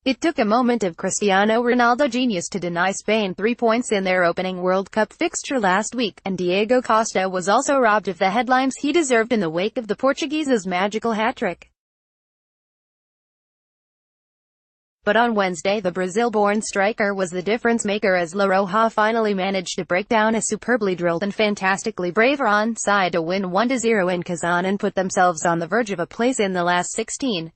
It took a moment of Cristiano Ronaldo genius to deny Spain 3 points in their opening World Cup fixture last week, and Diego Costa was also robbed of the headlines he deserved in the wake of the Portuguese's magical hat-trick. But on Wednesday, the Brazil-born striker was the difference-maker as La Roja finally managed to break down a superbly drilled and fantastically brave Iran side to win 1-0 in Kazan and put themselves on the verge of a place in the last 16.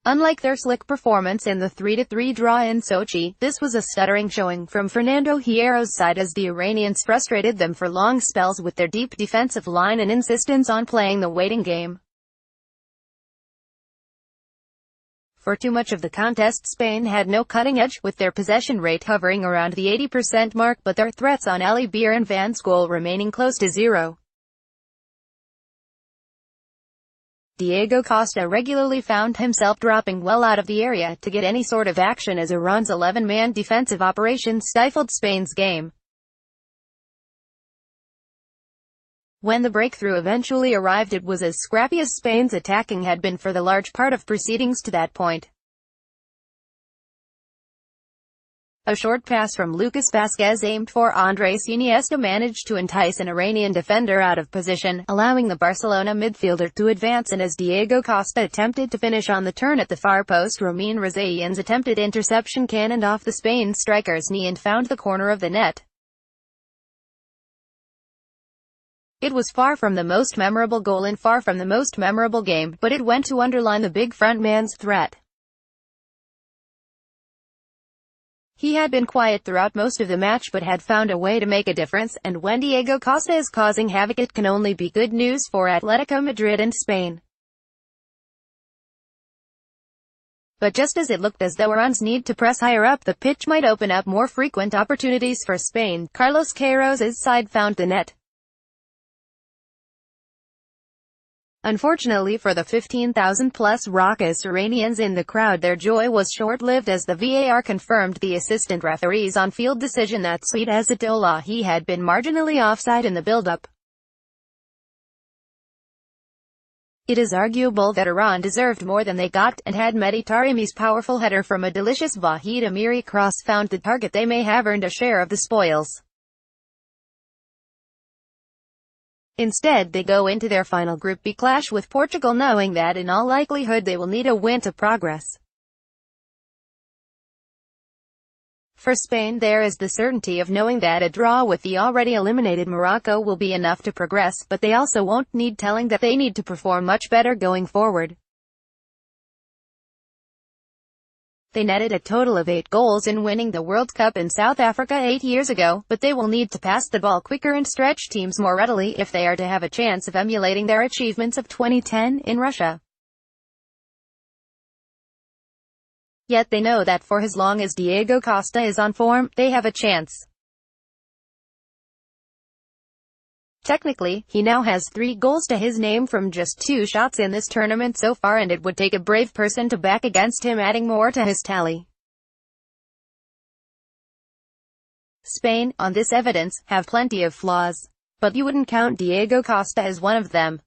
Unlike their slick performance in the 3-3 draw in Sochi, this was a stuttering showing from Fernando Hierro's side as the Iranians frustrated them for long spells with their deep defensive line and insistence on playing the waiting game. For too much of the contest, Spain had no cutting edge, with their possession rate hovering around the 80% mark, but their threats on Ali Bir and Van's goal remaining close to zero. Diego Costa regularly found himself dropping well out of the area to get any sort of action as Iran's 11-man defensive operation stifled Spain's game. When the breakthrough eventually arrived, it was as scrappy as Spain's attacking had been for the large part of proceedings to that point. A short pass from Lucas Vázquez aimed for Andrés Iniesta managed to entice an Iranian defender out of position, allowing the Barcelona midfielder to advance, and as Diego Costa attempted to finish on the turn at the far post, Ramin Rezaian's attempted interception cannoned off the Spain striker's knee and found the corner of the net. It was far from the most memorable goal and far from the most memorable game, but it went to underline the big frontman's threat. He had been quiet throughout most of the match but had found a way to make a difference, and when Diego Costa is causing havoc, it can only be good news for Atletico Madrid and Spain. But just as it looked as though Iran's need to press higher up the pitch might open up more frequent opportunities for Spain, Carlos Queiroz's side found the net. Unfortunately for the 15,000-plus raucous Iranians in the crowd, their joy was short-lived as the VAR confirmed the assistant referee's on-field decision that Saeed Azzedolahi had been marginally offside in the build-up. It is arguable that Iran deserved more than they got, and had Mehdi Taremi's powerful header from a delicious Vahid Amiri cross found the target, they may have earned a share of the spoils. Instead, they go into their final Group B clash with Portugal knowing that in all likelihood they will need a win to progress. For Spain, there is the certainty of knowing that a draw with the already eliminated Morocco will be enough to progress, but they also won't need telling that they need to perform much better going forward. They netted a total of 8 goals in winning the World Cup in South Africa 8 years ago, but they will need to pass the ball quicker and stretch teams more readily if they are to have a chance of emulating their achievements of 2010 in Russia. Yet they know that for as long as Diego Costa is on form, they have a chance. Technically, he now has 3 goals to his name from just 2 shots in this tournament so far, and it would take a brave person to back against him adding more to his tally. Spain, on this evidence, have plenty of flaws. But you wouldn't count Diego Costa as one of them.